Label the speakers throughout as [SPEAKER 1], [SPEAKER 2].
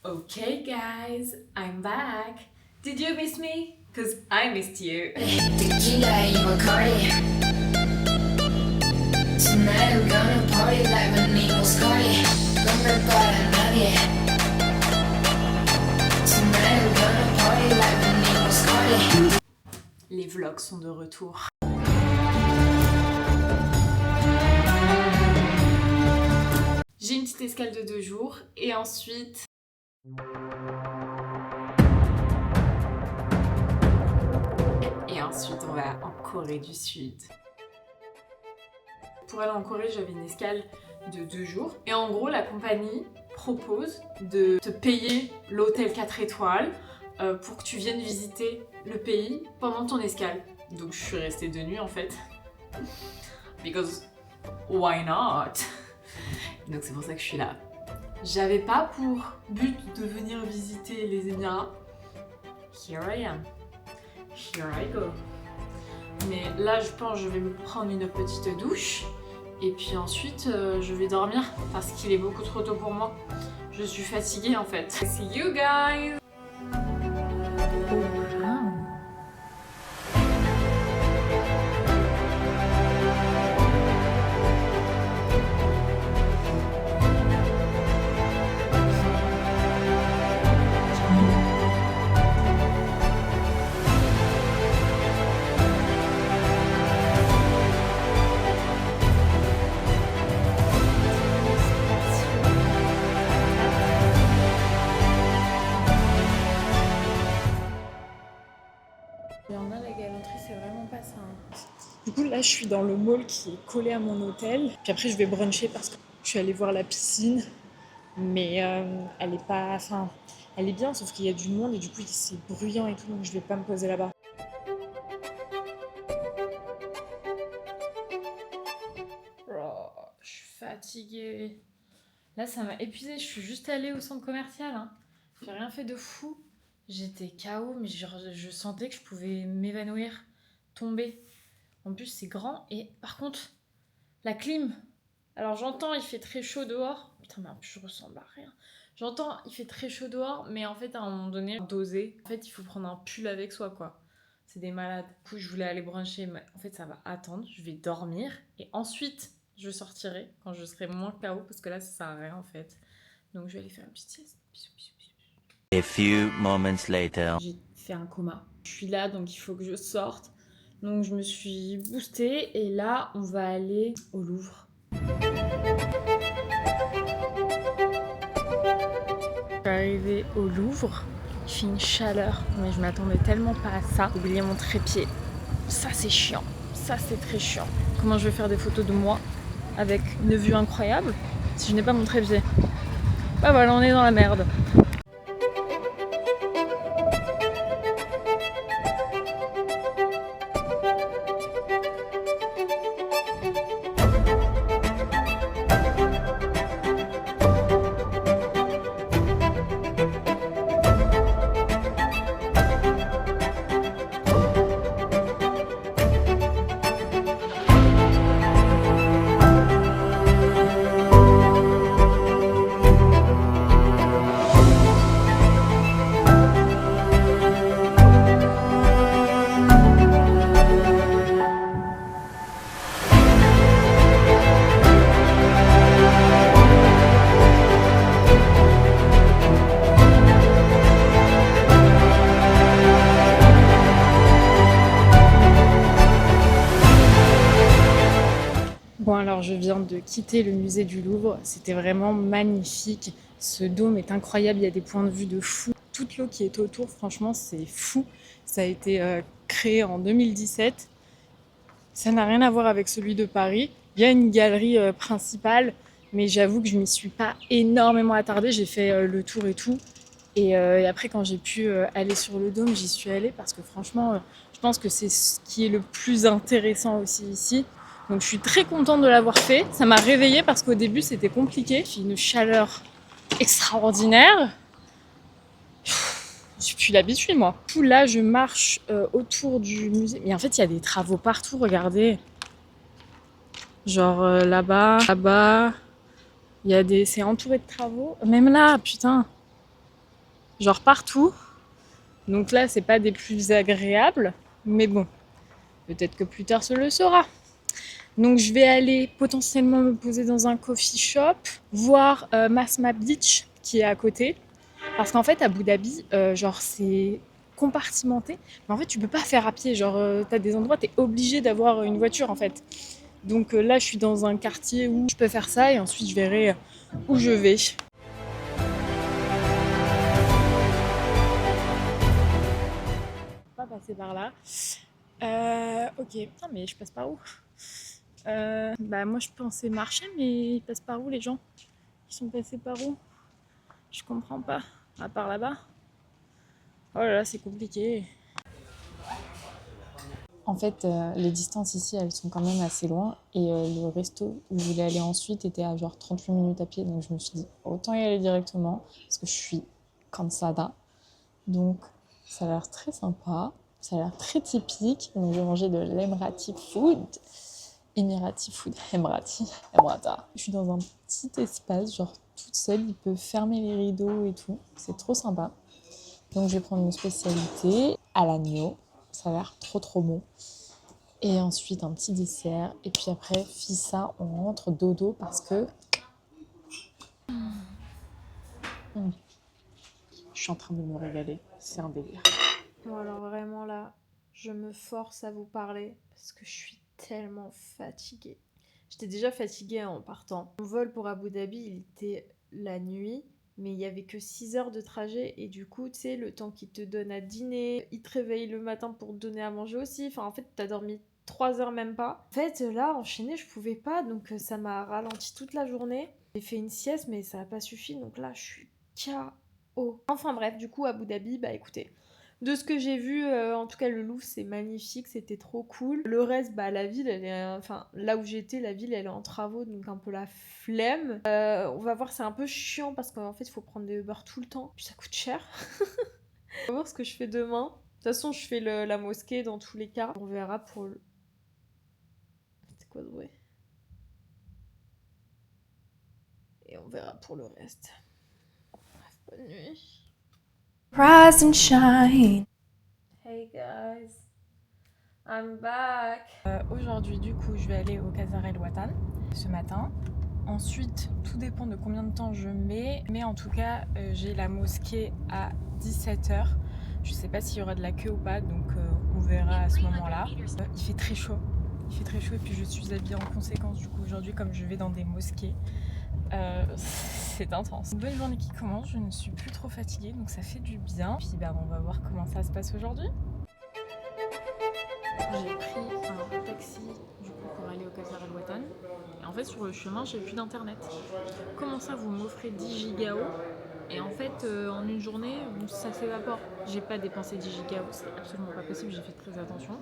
[SPEAKER 1] Okay, guys, I'm back. Did you miss me? Because I missed you.
[SPEAKER 2] Tequila y Bacardi. Tonight we're gonna party like my name was Cardi. No me para nadie. Tonight we're gonna party like my name was Cardi.
[SPEAKER 1] Les vlogs sont de retour. J'ai une petite escale de 2 jours et ensuite... on va en Corée du Sud. Pour aller en Corée, j'avais une escale de 2 jours. Et en gros, la compagnie propose de te payer l'hôtel 4 étoiles pour que tu viennes visiter le pays pendant ton escale. Donc je suis restée 2 nuits en fait. Because why not? Donc c'est pour ça que je suis là. J'avais pas pour but de venir visiter les Émirats. Here I am. Here I go. Mais là, je pense que je vais me prendre une petite douche. Et puis ensuite, je vais dormir parce qu'il est beaucoup trop tôt pour moi. Je suis fatiguée en fait. See you guys! C'est vraiment pas ça. Du coup, là, je suis dans le mall qui est collé à mon hôtel. Puis après, je vais bruncher parce que je suis allée voir la piscine. Mais elle est pas... Enfin, elle est bien, sauf qu'il y a du monde et du coup, c'est bruyant et tout. Donc, je vais pas me poser là-bas. Oh, je suis fatiguée. Là, ça m'a épuisée. Je suis juste allée au centre commercial. Hein. J'ai rien fait de fou. J'étais KO, mais je sentais que je pouvais m'évanouir, tomber. En plus, c'est grand. Et par contre, la clim. Alors, j'entends, il fait très chaud dehors. Putain, mais en plus, je ressemble à rien. J'entends, il fait très chaud dehors, mais en fait, à un moment donné, doser. En fait, il faut prendre un pull avec soi, quoi. C'est des malades. Du coup, je voulais aller bruncher, mais en fait, ça va attendre. Je vais dormir. Et ensuite, je sortirai quand je serai moins KO, parce que là, ça sert à rien, en fait. Donc, je vais aller faire une petite sieste. Bisous, bisous, bisous.
[SPEAKER 3] A few moments later.
[SPEAKER 1] J'ai fait un coma. Je suis là, donc il faut que je sorte. Donc je me suis boostée et là, on va aller au Louvre. Je suis arrivée au Louvre. Il fait une chaleur, mais je m'attendais tellement pas à ça. J'ai oublié mon trépied. Ça, c'est chiant. Ça, c'est très chiant. Comment je vais faire des photos de moi avec une vue incroyable si je n'ai pas mon trépied? Bah voilà, on est dans la merde. Bon alors je viens de quitter le musée du Louvre, c'était vraiment magnifique, ce dôme est incroyable, il y a des points de vue de fou, toute l'eau qui est autour franchement c'est fou, ça a été créé en 2017, ça n'a rien à voir avec celui de Paris, il y a une galerie principale mais j'avoue que je m'y suis pas énormément attardée, j'ai fait le tour et tout et après quand j'ai pu aller sur le dôme j'y suis allée parce que franchement je pense que c'est ce qui est le plus intéressant aussi ici. Donc je suis très contente de l'avoir fait. Ça m'a réveillée parce qu'au début c'était compliqué. J'ai une chaleur extraordinaire. J'ai plus l'habitude moi. Du coup là je marche autour du musée. Mais en fait il y a des travaux partout, regardez. Genre là-bas, là-bas. Il y a des... C'est entouré de travaux. Même là, putain. genre partout. Donc là, c'est pas des plus agréables, mais bon, peut-être que plus tard ce le sera. Donc je vais aller potentiellement me poser dans un coffee shop, voir Masma Beach qui est à côté. Parce qu'en fait, à Abu Dhabi, genre c'est compartimenté. Mais en fait, tu peux pas faire à pied. Genre, t'as des endroits, t'es obligé d'avoir une voiture en fait. Donc là, je suis dans un quartier où je peux faire ça et ensuite je verrai où je vais. Pas passer par là. Ok. Ah, mais je passe par où? Bah moi je pensais marcher, mais ils passent par où les gens? Ils sont passés par où? Je comprends pas. À part là-bas? Oh là là, c'est compliqué. En fait, les distances ici, elles sont quand même assez loin. Et le resto où je voulais aller ensuite était à genre 38 minutes à pied. Donc je me suis dit, autant y aller directement. Parce que je suis cansada. Donc ça a l'air très sympa. Ça a l'air très typique. Donc je vais manger de l'Emirati food. Emirati food. Emirata. Je suis dans un petit espace, genre toute seule. Il peut fermer les rideaux et tout. C'est trop sympa. Donc je vais prendre une spécialité à l'agneau. Ça a l'air trop bon. Et ensuite un petit dessert. Et puis après, Fissa, on rentre dodo parce que... Je suis en train de me régaler. C'est un délire.
[SPEAKER 4] Bon alors vraiment là, je me force à vous parler parce que je suis tellement fatiguée. J'étais déjà fatiguée en partant. Mon vol pour Abu Dhabi, il était la nuit. Mais il y avait que 6 heures de trajet et du coup, tu sais, le temps qu'il te donne à dîner, il te réveille le matin pour te donner à manger aussi. Enfin, en fait, t'as dormi 3 heures même pas. En fait, là, enchaîner, je pouvais pas, donc ça m'a ralenti toute la journée. J'ai fait une sieste, mais ça a pas suffi, donc là, je suis KO. Enfin bref, du coup, Abu Dhabi, bah écoutez, de ce que j'ai vu, en tout cas le Louvre c'est magnifique, c'était trop cool. Le reste, bah la ville, elle est, enfin là où j'étais, la ville elle est en travaux, donc un peu la flemme. On va voir, c'est un peu chiant parce qu'en fait il faut prendre des Uber tout le temps, puis ça coûte cher. On va voir ce que je fais demain. De toute façon je fais la mosquée dans tous les cas. On verra pour le... C'était quoi de vrai? Et on verra pour le reste. Bref, bonne nuit.
[SPEAKER 5] Rise and shine.
[SPEAKER 4] Hey guys, I'm back.
[SPEAKER 1] Aujourd'hui, du coup, je vais aller au Casar El Watan ce matin. Ensuite, tout dépend de combien de temps je mets. Mais en tout cas, j'ai la mosquée à 17h. Je sais pas s'il y aura de la queue ou pas, donc on verra à ce moment-là. Il fait très chaud. Il fait très chaud et puis je suis habillée en conséquence du coup aujourd'hui comme je vais dans des mosquées. C'est intense. Une bonne journée qui commence, je ne suis plus trop fatiguée donc ça fait du bien. Puis bah, on va voir comment ça se passe aujourd'hui. J'ai pris un taxi du coup pour aller au Casar El Watan. Et en fait sur le chemin j'ai plus d'internet. Comment ça vous m'offrez 10 gigaos et en fait en une journée ça s'évapore. J'ai pas dépensé 10 gigaos, c'est absolument pas possible, j'ai fait très attention.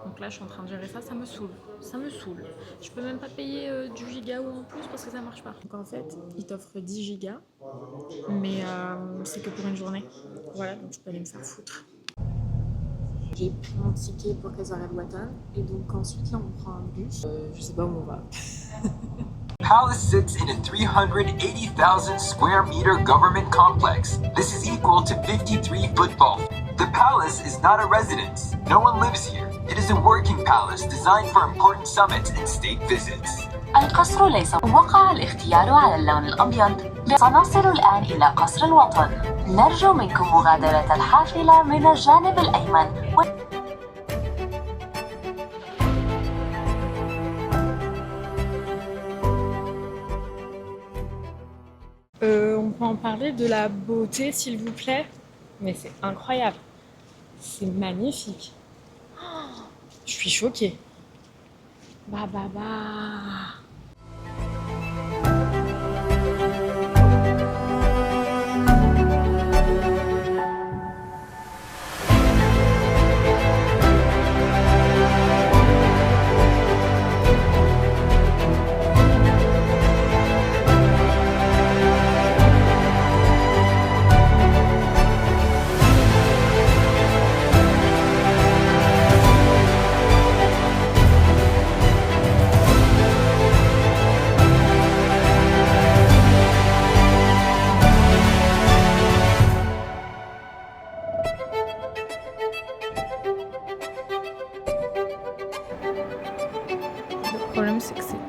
[SPEAKER 1] Donc là je suis en train de gérer ça, ça me saoule. Je peux même pas payer du gigao en plus parce que ça marche pas. Donc en fait ils t'offrent 10 gigas mais c'est que pour une journée. Voilà, donc je peux aller me faire foutre. J'ai pris mon ticket pour Casar El Watan et donc ensuite là on prend un bus. Je sais pas où on va.
[SPEAKER 6] Palace sits in a 380,000 square meter government complex. This is equal to 53 football. The palace is not a residence. No one lives here. It is a working palace designed for important summits and state visits.
[SPEAKER 7] القصر ليس وقع الاختيار على اللون الأبيض. سنصل الآن إلى قصر الوطن. نرجو منكم مغادرة الحافلة من الجانب الأيمن.
[SPEAKER 1] On peut en parler de la beauté s'il vous plaît. Mais c'est incroyable. C'est magnifique. Oh, je suis choquée. Bah.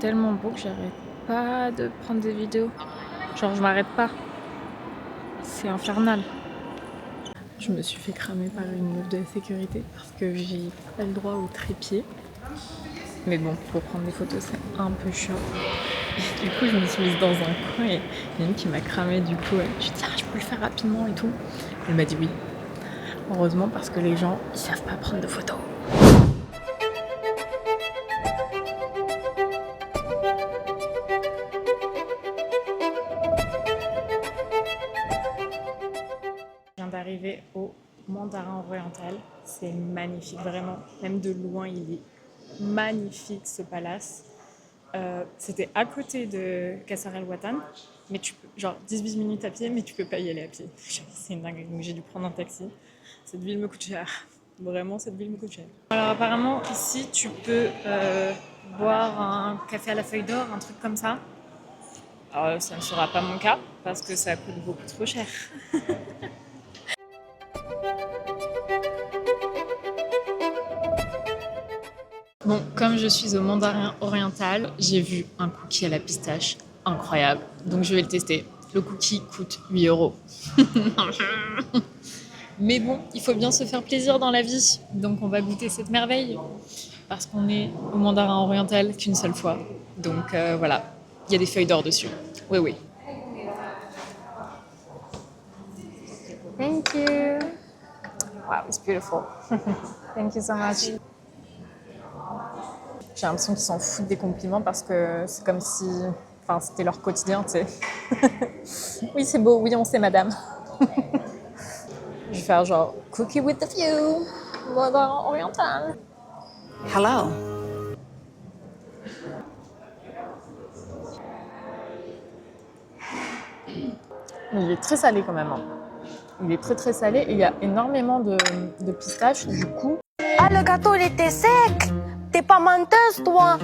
[SPEAKER 4] tellement beau que j'arrête pas de prendre des vidéos. Genre je m'arrête pas. C'est infernal. Je me suis fait cramer par une meuf de la sécurité parce que j'ai pas le droit au trépied. Mais bon, pour prendre des photos, c'est un peu chaud. Et du coup, je me suis mise dans un coin et il y a une qui m'a cramé du coup. Je lui ai dit, ah, je peux le faire rapidement et tout. Elle m'a dit oui. Heureusement parce que les gens, ils savent pas prendre de photos. Je viens d'arriver au Mandarin Oriental. C'est magnifique, vraiment. Même de loin, il est magnifique ce palace. C'était à côté de Qasr Al Watan, mais tu peux, genre 18 minutes à pied, mais tu peux pas y aller à pied. C'est une dingue, donc j'ai dû prendre un taxi. Cette ville me coûte cher. Vraiment, cette ville me coûte cher. Alors apparemment, ici, tu peux boire un café à la feuille d'or, un truc comme ça. Alors, ça ne sera pas mon cas, parce que ça coûte beaucoup trop cher. Bon, comme je suis au Mandarin Oriental, j'ai vu un cookie à la pistache incroyable. Donc je vais le tester. Le cookie coûte 8 €. Mais bon, il faut bien se faire plaisir dans la vie. Donc on va goûter cette merveille. Parce qu'on est au Mandarin Oriental qu'une seule fois. Donc voilà, il y a des feuilles d'or dessus. Oui, oui. Thank you. Wow, it's beautiful. Thank you so much. J'ai l'impression qu'ils s'en foutent des compliments parce que c'est comme si c'était leur quotidien, tu sais. Oui, c'est beau, oui, on sait, madame. Je vais faire genre cookie with the view, Mandarin Oriental.
[SPEAKER 8] Hello.
[SPEAKER 4] Il est très salé quand même. Hein. Il est très très salé et il y a énormément de pistaches. Du coup,
[SPEAKER 5] Ah, le gâteau, il était sec! T'es pas menteuse, toi!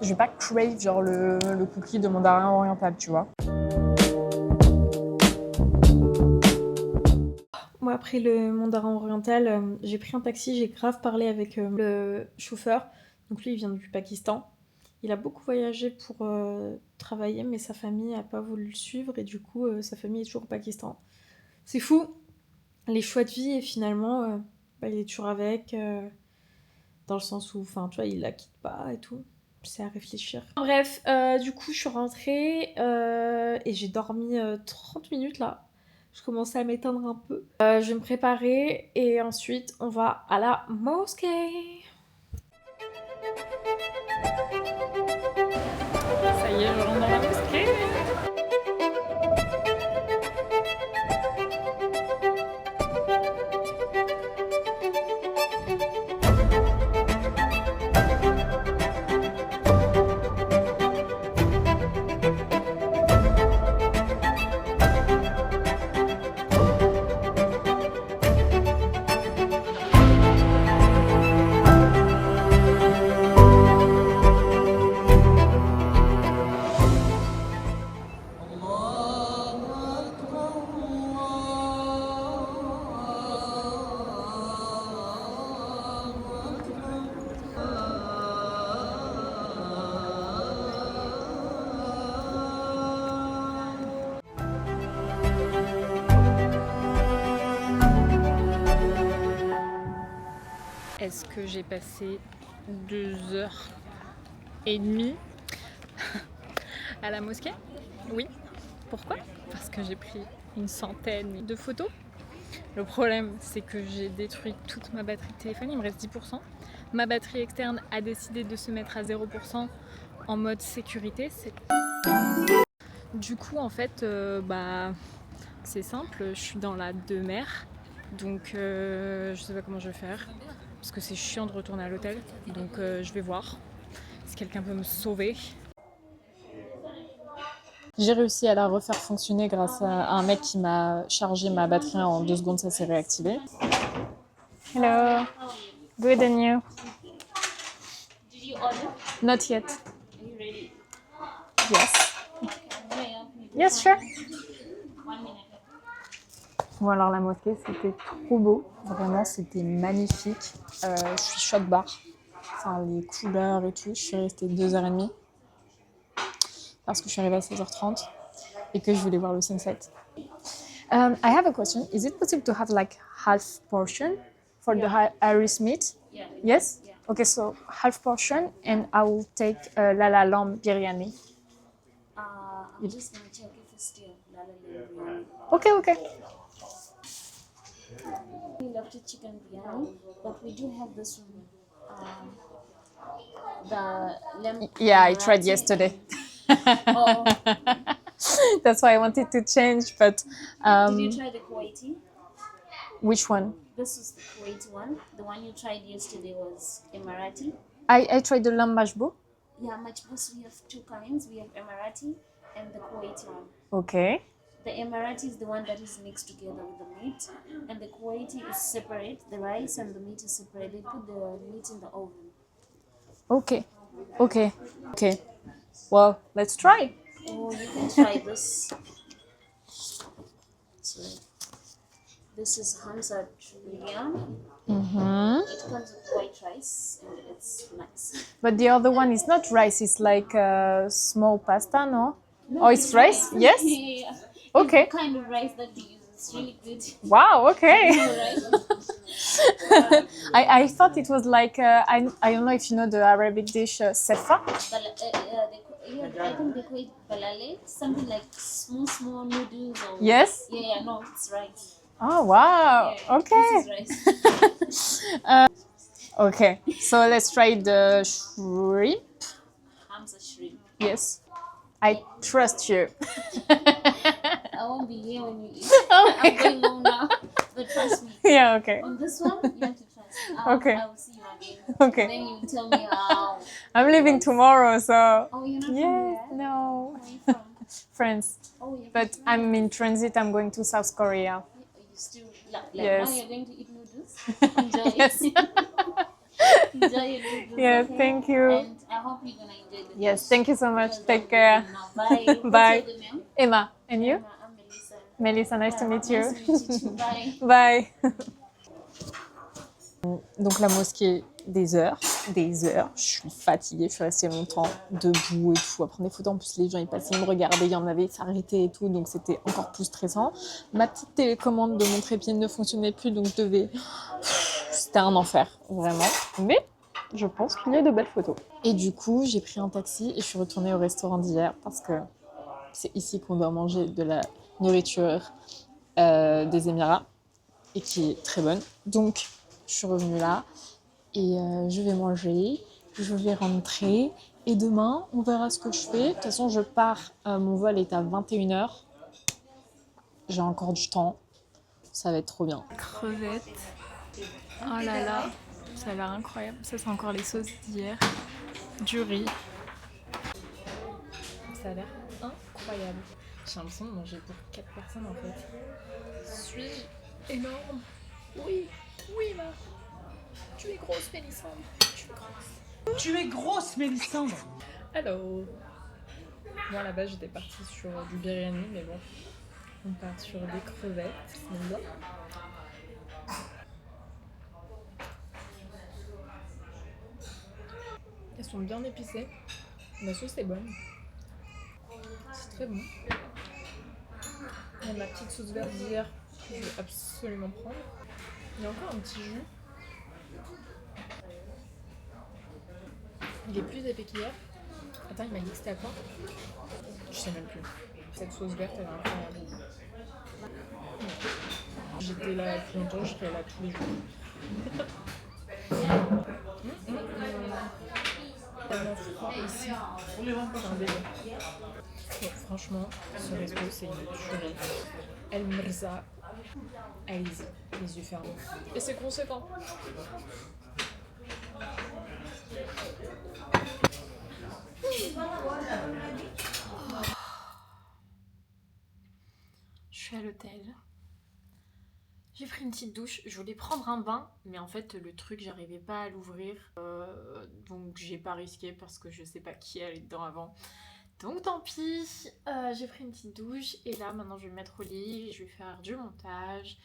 [SPEAKER 4] je vais pas crave genre le cookie de Mandarin Oriental, tu vois. Moi, après le Mandarin Oriental, j'ai pris un taxi, j'ai grave parlé avec le chauffeur. Donc lui, il vient du Pakistan. Il a beaucoup voyagé pour travailler, mais sa famille n'a pas voulu le suivre et du coup, sa famille est toujours au Pakistan. C'est fou, les choix de vie et finalement, il est toujours avec, dans le sens où, tu vois, il la quitte pas et tout. C'est à réfléchir. Bref, du coup, je suis rentrée et j'ai dormi 30 minutes là. Je commençais à m'éteindre un peu. Je vais me préparer et ensuite, on va à la mosquée. Ça y est, je rentre dans la mosquée. Est-ce que j'ai passé 2h30 à la mosquée? Oui. Pourquoi? Parce que j'ai pris une centaine de photos. Le problème, c'est que j'ai détruit toute ma batterie de téléphone, il me reste 10%. Ma batterie externe a décidé de se mettre à 0% en mode sécurité. Du coup, en fait, c'est simple, je suis dans la demeure. Donc je sais pas comment je vais faire parce que c'est chiant de retourner à l'hôtel, donc je vais voir si quelqu'un peut me sauver. J'ai réussi à la refaire fonctionner grâce à un mec qui m'a chargé ma batterie en 2 secondes, ça s'est réactivé. Hello, good and you?
[SPEAKER 9] Did you order?
[SPEAKER 4] Not yet.
[SPEAKER 9] Are you ready?
[SPEAKER 4] Yes.
[SPEAKER 9] Okay, help me.
[SPEAKER 4] Yes, sure.
[SPEAKER 9] 1 minute.
[SPEAKER 4] Bon alors la mosquée c'était trop beau, vraiment c'était magnifique. Je suis choc barre, enfin les couleurs et tout, je suis restée 2h30. parce que je suis arrivée à 16h30 et que je voulais voir le sunset. I have a question. Is it possible to have like half portion for the Irish meat?
[SPEAKER 9] Yeah.
[SPEAKER 4] Yes?
[SPEAKER 9] Yeah.
[SPEAKER 4] Okay, so half portion and I will take lala lamb biryani.
[SPEAKER 9] I'm just gonna check if it's still Lala Lamb biryani.
[SPEAKER 4] Okay.
[SPEAKER 9] We love the chicken biryani, but we do have this one. The lamb.
[SPEAKER 4] Yeah, I tried
[SPEAKER 9] Emirati.
[SPEAKER 4] yesterday.
[SPEAKER 9] Oh,
[SPEAKER 4] That's why I wanted to change, but
[SPEAKER 9] did you try the Kuwaiti?
[SPEAKER 4] which one?
[SPEAKER 9] This is the Kuwaiti one. The one you tried yesterday was Emirati.
[SPEAKER 4] I tried the lamb mashbou.
[SPEAKER 9] Yeah, majbous, we have two kinds. We have Emirati and the Kuwaiti one.
[SPEAKER 4] Okay.
[SPEAKER 9] The Emirati is the one that is mixed together with the meat, and the Kuwaiti is separate. The rice and the meat is separate. They put the meat in the oven.
[SPEAKER 4] Okay. Well, let's try.
[SPEAKER 9] Oh, you can try this. So, this is Hamza biryani. It comes with white rice and it's nice.
[SPEAKER 4] But the other one is not rice, it's like small pasta, no? Oh, it's rice? Yes?
[SPEAKER 9] Yeah.
[SPEAKER 4] Okay.
[SPEAKER 9] It's the kind of rice that we use. It's really good.
[SPEAKER 4] Wow, okay.
[SPEAKER 9] Right?
[SPEAKER 4] I thought it was like, I don't know if you know the Arabic dish, sefa.
[SPEAKER 9] I think they call it balale, something like small noodles. Or,
[SPEAKER 4] Yes?
[SPEAKER 9] Yeah, no, it's rice.
[SPEAKER 4] Oh, wow.
[SPEAKER 9] Yeah,
[SPEAKER 4] Okay.
[SPEAKER 9] This is rice.
[SPEAKER 4] Okay, so let's try the shrimp.
[SPEAKER 9] Hamza shrimp.
[SPEAKER 4] Yes. I trust you.
[SPEAKER 9] I won't be here when you eat.
[SPEAKER 4] Oh
[SPEAKER 9] I'm going home now. But trust me.
[SPEAKER 4] Yeah, okay.
[SPEAKER 9] On this one, you have to trust.
[SPEAKER 4] Okay.
[SPEAKER 9] I will see you again.
[SPEAKER 4] Okay.
[SPEAKER 9] Then you tell me how.
[SPEAKER 4] I'm leaving tomorrow, so.
[SPEAKER 9] Oh, you're not
[SPEAKER 4] Yes,
[SPEAKER 9] from there?
[SPEAKER 4] no.
[SPEAKER 9] Where are you from?
[SPEAKER 4] France.
[SPEAKER 9] Oh, you're
[SPEAKER 4] But
[SPEAKER 9] from
[SPEAKER 4] I'm in transit, I'm going to South Korea.
[SPEAKER 9] You still like
[SPEAKER 4] Yes.
[SPEAKER 9] now you're going to eat noodles. Enjoy
[SPEAKER 4] Yes.
[SPEAKER 9] it. Enjoy your noodles.
[SPEAKER 4] Yeah,
[SPEAKER 9] okay?
[SPEAKER 4] thank you.
[SPEAKER 9] And I hope you're gonna enjoy the
[SPEAKER 4] Yes,
[SPEAKER 9] dish.
[SPEAKER 4] thank you so much.
[SPEAKER 9] Because
[SPEAKER 4] Take
[SPEAKER 9] I'm
[SPEAKER 4] care.
[SPEAKER 9] going now. Bye.
[SPEAKER 4] Bye.
[SPEAKER 9] What's your good name?
[SPEAKER 4] Emma, and you?
[SPEAKER 9] Emma, I'm Melissa.
[SPEAKER 4] Melissa, nice to meet you.
[SPEAKER 9] Nice to meet you too. Bye.
[SPEAKER 4] Bye. Donc la mosquée, des heures. Je suis fatiguée, je suis restée longtemps debout et tout, à prendre des photos. En plus, les gens ils passaient, ils me regardaient, il y en avait, ils s'arrêtaient et tout, donc c'était encore plus stressant. Ma petite télécommande de mon trépied ne fonctionnait plus, donc je devais... C'était un enfer, vraiment. Mais je pense qu'il y a de belles photos. Et du coup, j'ai pris un taxi et je suis retournée au restaurant d'hier parce que c'est ici qu'on doit manger de la nourriture des Émirats et qui est très bonne. Donc, je suis revenue là et je vais manger, je vais rentrer et demain, on verra ce que je fais. De toute façon, je pars, mon vol est à 21h. J'ai encore du temps, ça va être trop bien. Crevettes, oh là là, ça a l'air incroyable. Ça, c'est encore les sauces d'hier, du riz. Ça a l'air incroyable. J'ai l'impression de manger pour 4 personnes en fait. Suis-je énorme? Oui, ma. Tu es grosse, Mélissandre. Tu es grosse, Mélissandre. Hello. Moi, à la base, j'étais partie sur du biryani, mais bon, on part sur des crevettes. Bismillah. Elles sont bien épicées. La sauce est bonne. C'est très bon. Il y a ma petite sauce verte d'hier que je vais absolument prendre. Il y a encore un petit jus. Il est plus épais qu'hier. Attends, il m'a dit que c'était à quoi? Je sais même plus. Cette sauce verte, elle est incroyable. J'étais là depuis longtemps, je serai là tous les jours. Tellement froid ici. C'est un délire. Donc, franchement, ce resto, c'est une tuerie. El Mirza, allez-y, les yeux fermés. Et c'est conséquent. Je suis à l'hôtel. J'ai pris une petite douche. Je voulais prendre un bain, mais en fait, le truc, j'arrivais pas à l'ouvrir. Donc, j'ai pas risqué parce que je sais pas qui allait dedans avant. Donc tant pis, j'ai pris une petite douche et là maintenant je vais me mettre au lit, je vais faire du montage,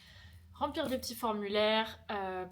[SPEAKER 4] remplir des petits formulaires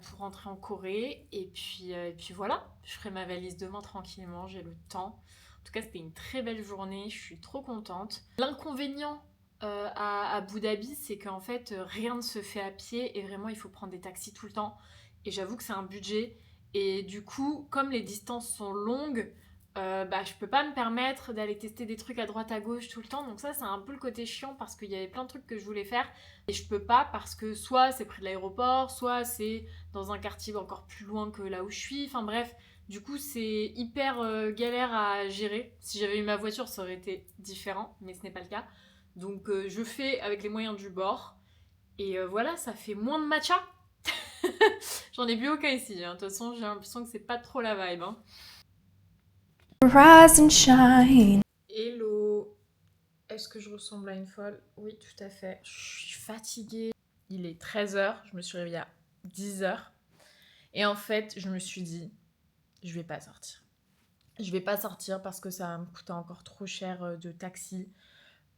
[SPEAKER 4] pour rentrer en Corée et puis voilà, je ferai ma valise demain tranquillement, j'ai le temps.
[SPEAKER 1] tout cas, c'était une très belle journée, je suis trop contente. L'inconvénient à Abu Dhabi, c'est qu'en fait, rien ne se fait à pied et vraiment, il faut prendre des taxis tout le temps. Et j'avoue que c'est un budget. Et du coup, comme les distances sont longues, je peux pas me permettre d'aller tester des trucs à droite à gauche tout le temps. Donc ça, c'est un peu le côté chiant parce qu'il y avait plein de trucs que je voulais faire. Et je peux pas parce que soit c'est près de l'aéroport, soit c'est dans un quartier encore plus loin que là où je suis. Enfin bref, du coup, c'est hyper galère à gérer. Si j'avais eu ma voiture, ça aurait été différent, mais ce n'est pas le cas. Donc je fais avec les moyens du bord. Et voilà, ça fait moins de matcha. J'en ai bu aucun ici. De toute façon, j'ai l'impression que c'est pas trop la vibe.
[SPEAKER 8] Rise and shine.
[SPEAKER 1] Hello. Est-ce que je ressemble à une folle? Oui, tout à fait. Je suis fatiguée. Il est 13h. Je me suis réveillée à 10h. Et en fait, je me suis dit, je vais pas sortir. Je vais pas sortir parce que ça va me coûter encore trop cher de taxi.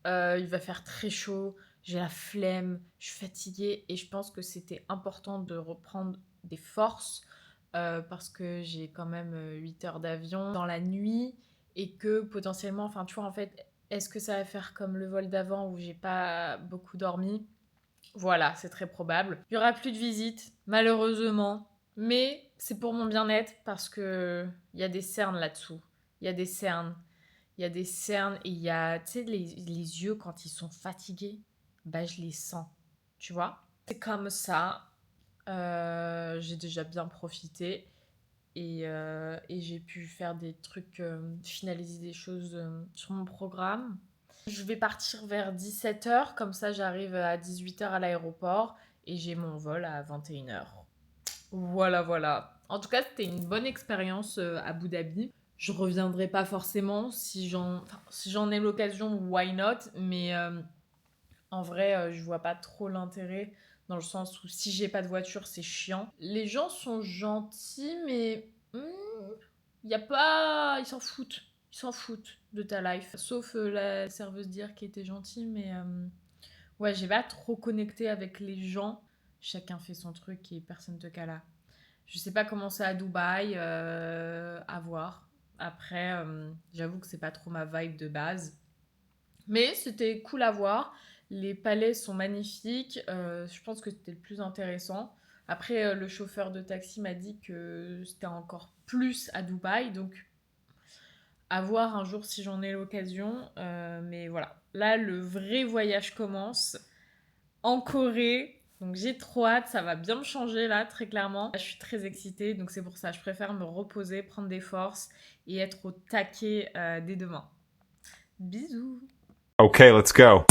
[SPEAKER 1] Il va faire très chaud. J'ai la flemme. Je suis fatiguée. Et je pense que c'était important de reprendre des forces. Parce que j'ai quand même 8 heures d'avion dans la nuit et que potentiellement, enfin tu vois en fait, est-ce que ça va faire comme le vol d'avant où j'ai pas beaucoup dormi? Voilà, c'est très probable. Il y aura plus de visites, malheureusement, mais c'est pour mon bien-être parce que il y a des cernes là-dessous. Il y a des cernes. Il y a des cernes et il y a, tu sais, les yeux quand ils sont fatigués, je les sens, tu vois? C'est comme ça. J'ai déjà bien profité et j'ai pu faire des trucs, finaliser des choses sur mon programme. Je vais partir vers 17h, comme ça j'arrive à 18h à l'aéroport et j'ai mon vol à 21h. Voilà, voilà. En tout cas, c'était une bonne expérience à Abu Dhabi. Je reviendrai pas forcément si j'en ai l'occasion, why not? Mais en vrai, je vois pas trop l'intérêt. Dans le sens où si j'ai pas de voiture, c'est chiant. Les gens sont gentils, mais y a pas... Ils s'en foutent. Ils s'en foutent de ta life. Sauf la serveuse d'hier qui était gentille, mais ouais, j'ai pas trop connecté avec les gens. Chacun fait son truc et personne te cala. Je sais pas comment c'est à Dubaï, à voir. Après, j'avoue que c'est pas trop ma vibe de base. Mais c'était cool à voir. Les palais sont magnifiques. Je pense que c'était le plus intéressant. Après, le chauffeur de taxi m'a dit que c'était encore plus à Dubaï. Donc, à voir un jour si j'en ai l'occasion. Mais voilà. Là, le vrai voyage commence en Corée. Donc, j'ai trop hâte. Ça va bien me changer là, très clairement. Je suis très excitée. Donc, c'est pour ça. Je préfère me reposer, prendre des forces et être au taquet dès demain. Bisous!
[SPEAKER 10] Okay, let's go.